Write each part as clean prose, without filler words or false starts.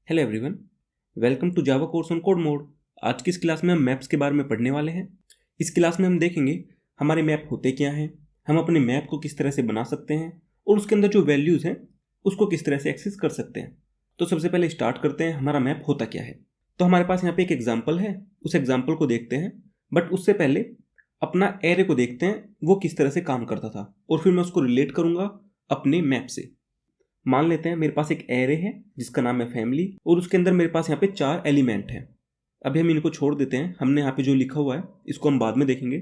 Hello everyone, welcome to Java course on code mode. आज की इस क्लास में हम मैप्स के बारे में पढ़ने वाले हैं। इस क्लास में हम देखेंगे हमारे मैप होते क्या हैं, हम अपने मैप को किस तरह से बना सकते हैं और उसके अंदर जो वैल्यूज़ हैं उसको किस तरह से एक्सेस कर सकते हैं। तो सबसे पहले स्टार्ट करते हैं हमारा मैप होता क्या है। तो हमारे पास यहाँ पे एक एग्जाम्पल है, उस एग्जाम्पल को देखते हैं। बट उससे पहले अपना एरे को देखते हैं वो किस तरह से काम करता था और फिर मैं उसको रिलेट करूँगा अपने मैप से। मान लेते हैं मेरे पास एक एरे है जिसका नाम है फैमिली और उसके अंदर मेरे पास यहाँ पे 4 एलिमेंट हैं। अभी हम इनको छोड़ देते हैं, हमने यहाँ पे जो लिखा हुआ है इसको हम बाद में देखेंगे।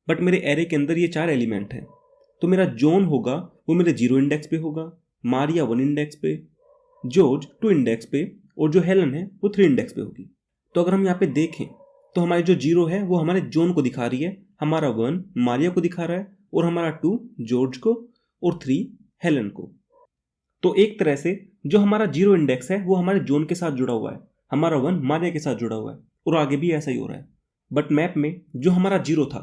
बट मेरे एरे के अंदर ये 4 एलिमेंट हैं। तो मेरा जॉन होगा वो मेरे 0 इंडेक्स पे होगा, मारिया 1 इंडेक्स पे, जॉर्ज 2 इंडेक्स पे और जो हेलन है वो 3 इंडेक्स पे होगी। तो अगर हम यहाँ पे देखें तो हमारे जो 0 है वो हमारे जॉन को दिखा रही है, हमारा 1 मारिया को दिखा रहा है और हमारा 2 जॉर्ज को और 3 हेलन को। तो एक तरह से जो हमारा 0 इंडेक्स है वो हमारे जॉन के साथ जुड़ा हुआ है, हमारा 1 मारिया के साथ जुड़ा हुआ है और आगे भी ऐसा ही हो रहा है। बट मैप में जो हमारा 0 था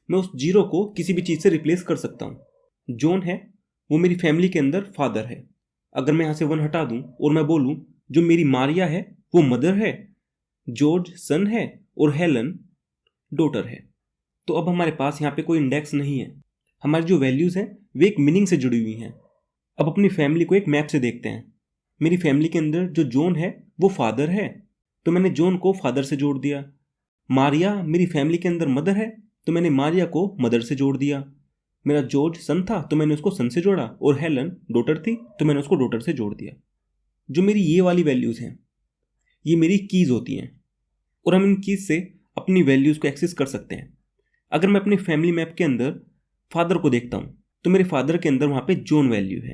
मैं उस 0 को किसी भी चीज़ से रिप्लेस कर सकता हूँ। जॉन है वो मेरी फैमिली के अंदर फादर है। अगर मैं यहाँ से 1 हटा दूँ और मैं बोलूँ जो मेरी मारिया है वो मदर है, जॉर्ज सन है और हेलन डॉटर है, तो अब हमारे पास यहाँ पे कोई इंडेक्स नहीं है। हमारी जो वैल्यूज़ हैं वे एक मीनिंग से जुड़ी हुई हैं। अब अपनी फैमिली को एक मैप से देखते हैं। मेरी फैमिली के अंदर जो जॉन है वो फादर है, तो मैंने जॉन को फादर से जोड़ दिया। मारिया मेरी फैमिली के अंदर मदर है, तो मैंने मारिया को मदर से जोड़ दिया। मेरा जॉर्ज सन था तो मैंने उसको सन से जोड़ा और हेलन डॉटर थी तो मैंने उसको डॉटर से जोड़ दिया। जो मेरी ये वाली वैल्यूज़ हैं ये मेरी कीज़ होती हैं और हम इन कीज़ से अपनी वैल्यूज़ को एक्सेस कर सकते हैं। अगर मैं अपनी फैमिली मैप के अंदर फादर को देखता हूँ तो मेरे फादर के अंदर वहाँ पे जॉन वैल्यू है।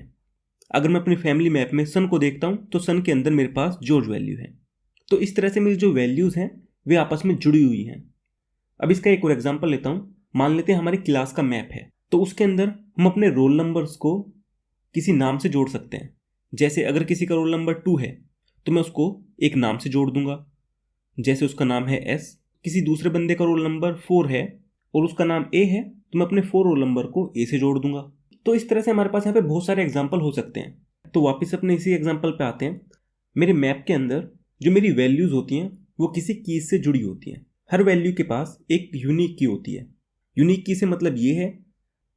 अगर मैं अपनी फैमिली मैप में सन को देखता हूँ तो सन के अंदर मेरे पास जॉर्ज वैल्यू है। तो इस तरह से मेरी जो वैल्यूज़ हैं वे आपस में जुड़ी हुई हैं। अब इसका एक और एग्जांपल लेता हूँ। मान लेते हैं हमारी क्लास का मैप है, तो उसके अंदर हम अपने रोल नंबर्स को किसी नाम से जोड़ सकते हैं। जैसे अगर किसी का रोल नंबर 2 है तो मैं उसको एक नाम से जोड़ दूंगा, जैसे उसका नाम है एस। किसी दूसरे बंदे का रोल नंबर 4 है और उसका नाम ए है तो मैं अपने 4 रोल नंबर को ए से जोड़ दूंगा। तो इस तरह से हमारे पास यहाँ पे बहुत सारे एग्जाम्पल हो सकते हैं। तो वापस अपने इसी एग्जाम्पल पे आते हैं। मेरे मैप के अंदर जो मेरी वैल्यूज़ होती हैं वो किसी कीज से जुड़ी होती हैं। हर वैल्यू के पास एक यूनिक की होती है। यूनिक की से मतलब ये है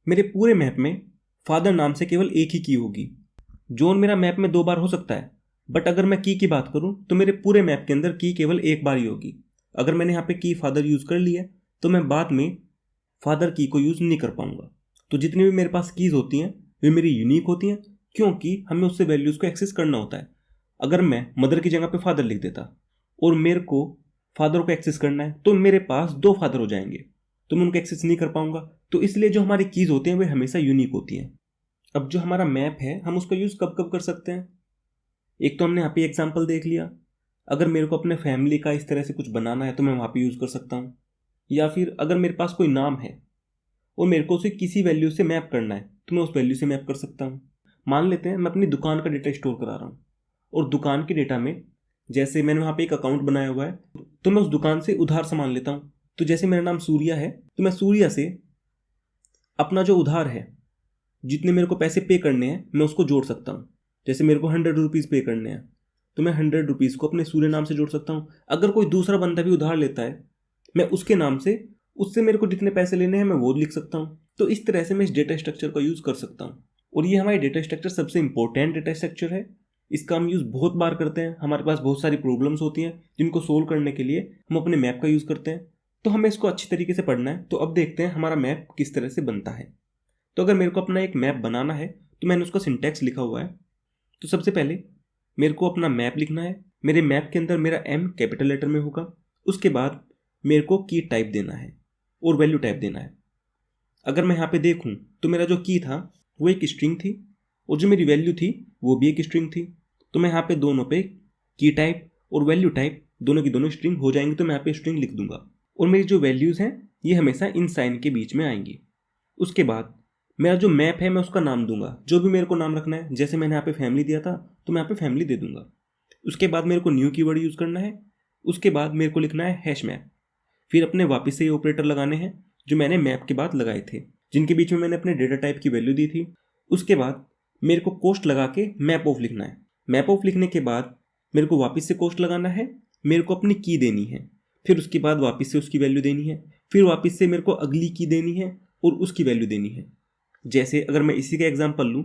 मेरे पूरे मैप में फादर नाम से केवल एक ही की होगी। जॉन मेरा मैप में 2 बार हो सकता है, बट अगर मैं की बात करूँ तो मेरे पूरे मैप के अंदर की केवल एक बार ही होगी। अगर मैंने यहाँ पे की फादर यूज़ कर लिया तो मैं बाद में फादर की को यूज़ नहीं कर पाऊंगा। तो जितनी भी मेरे पास कीज़ होती हैं वे मेरी यूनिक होती हैं क्योंकि हमें उससे वैल्यूज़ को एक्सेस करना होता है। अगर मैं मदर की जगह पे फादर लिख देता और मेरे को फादर को एक्सेस करना है तो मेरे पास 2 फादर हो जाएंगे, तो मैं उनको एक्सेस नहीं कर पाऊंगा। तो इसलिए जो हमारी कीज़ होती हैं वे हमेशा यूनिक होती हैं। अब जो हमारा मैप है हम उसका यूज़ कब कब कर सकते हैं। एक तो हमने यहाँ पे एग्जाम्पल देख लिया। अगर मेरे को अपने फैमिली का इस तरह से कुछ बनाना है तो मैं वहाँ पे यूज़ कर सकता हूँ। या फिर अगर मेरे पास कोई नाम है और मेरे को उसे किसी वैल्यू से मैप करना है तो मैं उस वैल्यू से मैप कर सकता हूँ। मान लेते हैं मैं अपनी दुकान का डेटा स्टोर करा रहा हूँ और दुकान के डेटा में जैसे मैंने वहाँ पे एक अकाउंट बनाया हुआ है तो मैं उस दुकान से उधार सामान लेता हूँ। तो जैसे मेरा नाम सूर्या है तो मैं सूर्या से अपना जो उधार है, जितने मेरे को पैसे पे करने हैं मैं उसको जोड़ सकता हूँ। जैसे मेरे को 100 रुपीज़ पे करने हैं तो मैं 100 रुपीज़ को अपने सूर्य नाम से जोड़ सकता हूँ। अगर कोई दूसरा बंदा भी उधार लेता है मैं उसके नाम से उससे मेरे को जितने पैसे लेने हैं मैं वो लिख सकता हूँ। तो इस तरह से मैं इस डेटा स्ट्रक्चर का यूज़ कर सकता हूँ और ये हमारे डेटा स्ट्रक्चर सबसे इंपॉर्टेंट डेटा स्ट्रक्चर है। इसका हम यूज़ बहुत बार करते हैं। हमारे पास बहुत सारी प्रॉब्लम्स होती हैं जिनको सोल्व करने के लिए हम अपने मैप का यूज़ करते हैं। तो हमें इसको अच्छी तरीके से पढ़ना है। तो अब देखते हैं हमारा मैप किस तरह से बनता है। तो अगर मेरे को अपना एक मैप बनाना है तो मैंने उसका सिंटैक्स लिखा हुआ है। तो सबसे पहले मेरे को अपना मैप लिखना है। मेरे मैप के अंदर मेरा M कैपिटल लेटर में होगा। उसके बाद मेरे को की टाइप देना है और वैल्यू टाइप देना है। अगर मैं यहाँ पे देखूँ तो मेरा जो की था वो एक स्ट्रिंग थी और जो मेरी वैल्यू थी वो भी एक स्ट्रिंग थी। तो मैं यहाँ पे दोनों पे की टाइप और वैल्यू टाइप दोनों की दोनों स्ट्रिंग हो जाएंगी, तो मैं यहाँ पे स्ट्रिंग लिख दूंगा और मेरी जो वैल्यूज़ हैं ये हमेशा इन साइन के बीच में आएंगी। उसके बाद मेरा जो मैप है मैं उसका नाम दूंगा, जो भी मेरे को नाम रखना है। जैसे मैंने यहाँ पे फैमिली दिया था तो मैं यहाँ पे फैमिली दे दूंगा। उसके बाद मेरे को न्यू कीवर्ड यूज़ करना है। उसके बाद मेरे को लिखना है हैश मैप। फिर अपने वापस से ये ऑपरेटर लगाने हैं जो मैंने मैप के बाद लगाए थे, जिनके बीच में मैंने अपने डेटा टाइप की वैल्यू दी थी। उसके बाद मेरे को कोस्ट लगा के मैप ऑफ लिखना है। मैप ऑफ लिखने के बाद मेरे को वापस से कोस्ट लगाना है, मेरे को अपनी की देनी है, फिर उसके बाद वापस से उसकी वैल्यू देनी है, फिर वापस से मेरे को अगली की देनी है और उसकी वैल्यू देनी है। जैसे अगर मैं इसी का एग्जांपल लूँ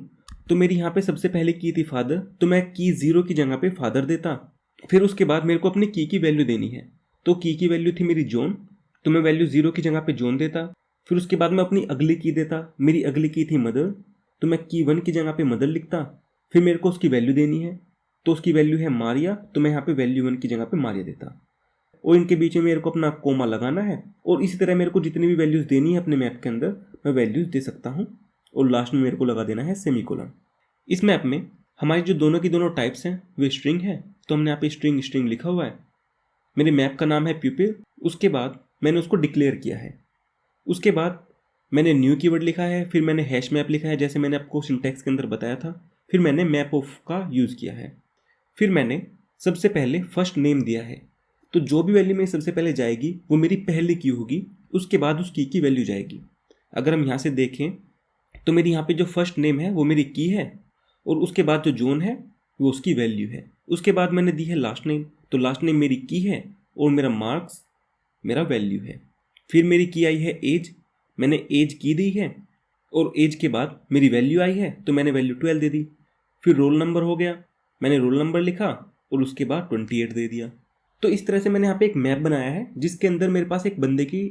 तो मेरी यहाँ पे सबसे पहले की थी फादर, तो मैं की 0 की जगह पे फादर देता। फिर उसके बाद मेरे को अपनी की वैल्यू देनी है, तो की वैल्यू थी मेरी जॉन, तो मैं वैल्यू 0 की जगह पे जॉन देता। फिर उसके बाद मैं अपनी अगली की देता, मेरी अगली की थी मदर, तो मैं की 1 की जगह पे मदर लिखता। फिर मेरे को उसकी वैल्यू देनी है, तो उसकी वैल्यू है मारिया, तो मैं यहाँ पे वैल्यू 1 की जगह पे मारिया देता। और इनके बीच में मेरे को अपना कोमा लगाना है, और इसी तरह मेरे को जितनी भी वैल्यूज़ देनी है अपने मैप के अंदर मैं वैल्यूज़ दे सकता हूँ, और लास्ट में मेरे को लगा देना है सेमीकोलन। इस मैप में हमारी जो दोनों की दोनों टाइप्स हैं वे स्ट्रिंग है, तो हमने यहाँ पे स्ट्रिंग लिखा हुआ है। मेरे मैप का नाम है प्यूपिल, उसके बाद मैंने उसको डिक्लेयर किया है। उसके बाद मैंने न्यू कीवर्ड लिखा है, फिर मैंने हैश मैप लिखा है जैसे मैंने आपको सिंटैक्स के अंदर बताया था, फिर मैंने मैप ऑफ का यूज़ किया है। फिर मैंने सबसे पहले फर्स्ट नेम दिया है, तो जो भी वैल्यू मेरी सबसे पहले जाएगी वो मेरी पहली की होगी, उसके बाद उस की वैल्यू जाएगी। अगर हम यहाँ से देखें तो मेरी यहाँ पे जो फर्स्ट नेम है वो मेरी की है, और उसके बाद जो जोन है वो उसकी वैल्यू है। उसके बाद मैंने दी है लास्ट नेम, तो लास्ट नेम मेरी की है और मेरा मार्क्स मेरा वैल्यू है। फिर मेरी की आई है एज, मैंने एज की दी है, और एज के बाद मेरी वैल्यू आई है तो मैंने वैल्यू 12 दे दी। फिर रोल नंबर हो गया, मैंने रोल नंबर लिखा और उसके बाद 28 दे दिया। तो इस तरह से मैंने यहाँ पे एक मैप बनाया है जिसके अंदर मेरे पास एक बंदे की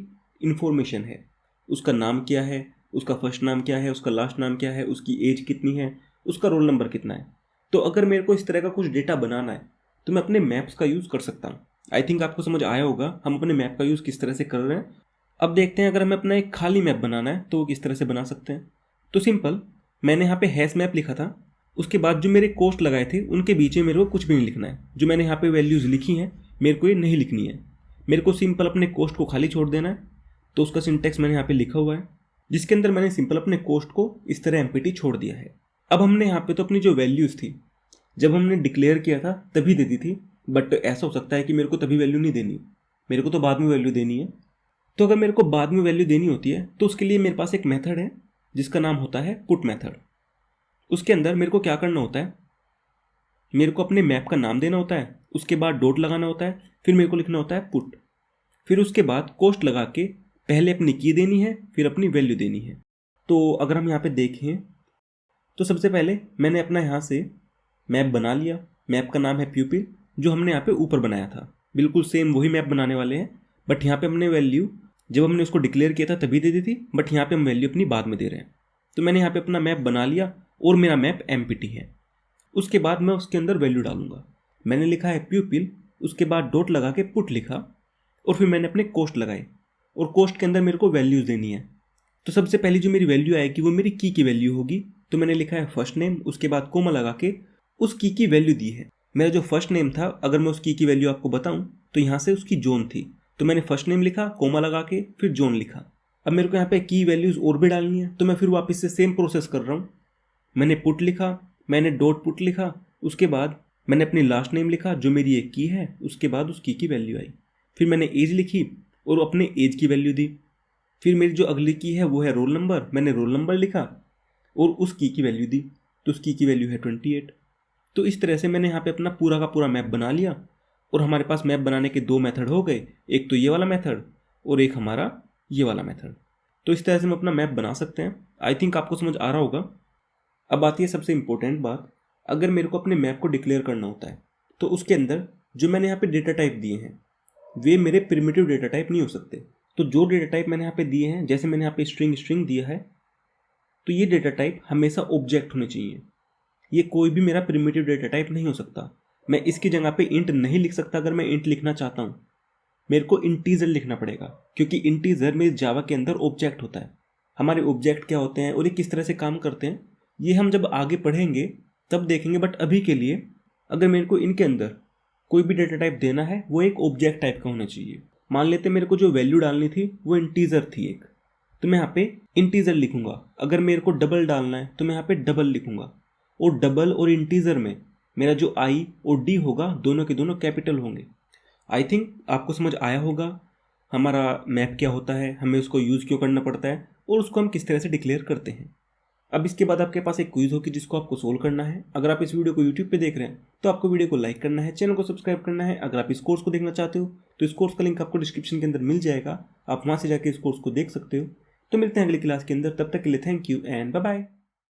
इन्फॉर्मेशन है, उसका नाम क्या है, उसका फर्स्ट नाम क्या है, उसका लास्ट नाम क्या है, उसकी एज कितनी है, उसका रोल नंबर कितना है। तो अगर मेरे को इस तरह का कुछ डेटा बनाना है तो मैं अपने मैप्स का यूज़ कर सकता हूँ। आई थिंक आपको समझ आया होगा हम अपने मैप का यूज़ किस तरह से कर रहे हैं। अब देखते हैं अगर हमें अपना एक खाली मैप बनाना है तो वो किस तरह से बना सकते हैं। तो सिंपल, मैंने यहाँ पे हैश मैप लिखा था, उसके बाद जो मेरे कोस्ट लगाए थे उनके बीच में मेरे को कुछ भी नहीं लिखना है। जो मैंने यहाँ पे वैल्यूज़ लिखी हैं मेरे को ये नहीं लिखनी है, मेरे को सिंपल अपने कोस्ट को खाली छोड़ देना है। तो उसका सिंटेक्स मैंने यहाँ पे लिखा हुआ है, जिसके अंदर मैंने सिंपल अपने कोस्ट को इस तरह एम्प्टी छोड़ दिया है। अब हमने यहाँ पे तो अपनी जो वैल्यूज़ थी जब हमने डिक्लेयर किया था तभी दे दी थी, बट ऐसा हो सकता है कि मेरे को तभी वैल्यू नहीं देनी, मेरे को तो बाद में वैल्यू देनी है। तो अगर मेरे को बाद में वैल्यू देनी होती है तो उसके लिए मेरे पास एक मेथड है जिसका नाम होता है पुट मेथड। उसके अंदर मेरे को क्या करना होता है, मेरे को अपने मैप का नाम देना होता है, उसके बाद डॉट लगाना होता है, फिर मेरे को लिखना होता है पुट, फिर उसके बाद कोस्ट लगा के पहले अपनी की देनी है फिर अपनी वैल्यू देनी है। तो अगर हम यहाँ पे देखें तो सबसे पहले मैंने अपना यहाँ से मैप बना लिया, मैप का नाम है प्यूपिल, जो हमने यहाँ पे ऊपर बनाया था, बिल्कुल सेम वही मैप बनाने वाले हैं, बट यहाँ पे हमने वैल्यू जब हमने उसको डिक्लेयर किया था तभी दे दी थी, बट यहाँ पे हम वैल्यू अपनी बाद में दे रहे हैं। तो मैंने यहाँ पे अपना मैप बना लिया और मेरा मैप एम्प्टी है। उसके बाद मैं उसके अंदर वैल्यू डालूंगा, मैंने लिखा है प्यूपिल, उसके बाद डॉट लगा के पुट लिखा, और फिर मैंने अपने कोस्ट लगाए, और कोस्ट के अंदर मेरे को वैल्यूज़ देनी है। तो सबसे पहली जो मेरी वैल्यू आएगी वो मेरी की वैल्यू होगी, तो मैंने लिखा है फर्स्ट नेम, उसके बाद कोमा लगा के उस की वैल्यू दी है। मेरा जो फर्स्ट नेम था, अगर मैं उस की वैल्यू आपको बताऊं तो यहाँ से उसकी जोन थी, तो मैंने फर्स्ट नेम लिखा, कोमा लगा के फिर जोन लिखा। अब मेरे को यहाँ पे की वैल्यूज़ और भी डालनी है, तो मैं फिर वापस से सेम प्रोसेस कर रहा हूँ। मैंने पुट लिखा, मैंने डॉट पुट लिखा, उसके बाद मैंने अपनी लास्ट नेम लिखा जो मेरी एक की है, उसके बाद उस की वैल्यू आई, फिर मैंने एज लिखी और अपने एज की वैल्यू दी। फिर मेरी जो अगली की है वो है रोल नंबर, मैंने रोल नंबर लिखा और उस की वैल्यू दी, तो उस की वैल्यू है 28। तो इस तरह से मैंने यहाँ पे अपना पूरा का पूरा मैप बना लिया, और हमारे पास मैप बनाने के दो मेथड हो गए, एक तो ये वाला मेथड और एक हमारा ये वाला मेथड। तो इस तरह से हम अपना मैप बना सकते हैं। आई थिंक आपको समझ आ रहा होगा। अब आती है सबसे इंपॉर्टेंट बात, अगर मेरे को अपने मैप को डिक्लेयर करना होता है तो उसके अंदर जो मैंने यहाँ पे डेटा टाइप दिए हैं वे मेरे प्रिमिटिव डेटा टाइप नहीं हो सकते। तो जो डेटा टाइप मैंने यहाँ पे दिए हैं, जैसे मैंने यहाँ पे स्ट्रिंग दिया है, तो ये डेटा टाइप हमेशा ऑब्जेक्ट होने चाहिए, ये कोई भी मेरा प्रिमिटिव डेटा टाइप नहीं हो सकता। मैं इसकी जगह पे इंट नहीं लिख सकता। अगर मैं इंट लिखना चाहता हूँ मेरे को इंटीजर लिखना पड़ेगा, क्योंकि इंटीजर मेरे जावा के अंदर ऑब्जेक्ट होता है। हमारे ऑब्जेक्ट क्या होते हैं और ये किस तरह से काम करते हैं ये हम जब आगे पढ़ेंगे तब देखेंगे, बट अभी के लिए अगर मेरे को इनके अंदर कोई भी डेटा टाइप देना है वो एक ऑब्जेक्ट टाइप का होना चाहिए। मान लेते मेरे को जो वैल्यू डालनी थी वो इंटीजर थी एक, तो मैं यहाँ पे इंटीजर लिखूंगा। अगर मेरे को डबल डालना है तो मैं यहाँ पे डबल लिखूंगा, और डबल और इंटीजर में मेरा जो आई और डी होगा दोनों के दोनों कैपिटल होंगे। आई थिंक आपको समझ आया होगा हमारा मैप क्या होता है, हमें उसको यूज़ क्यों करना पड़ता है और उसको हम किस तरह से डिक्लेयर करते हैं। अब इसके बाद आपके पास एक क्विज होगी जिसको आपको सोल्व करना है। अगर आप इस वीडियो को यूट्यूब पे देख रहे हैं तो आपको वीडियो को लाइक करना है, चैनल को सब्सक्राइब करना है। अगर आप इस कोर्स को देखना चाहते हो तो इस कोर्स का लिंक आपको डिस्क्रिप्शन के अंदर मिल जाएगा, आप वहाँ से जाकर इस कोर्स को देख सकते हो। तो मिलते हैं अगली क्लास के अंदर, तब तक के लिए thank you and bye bye.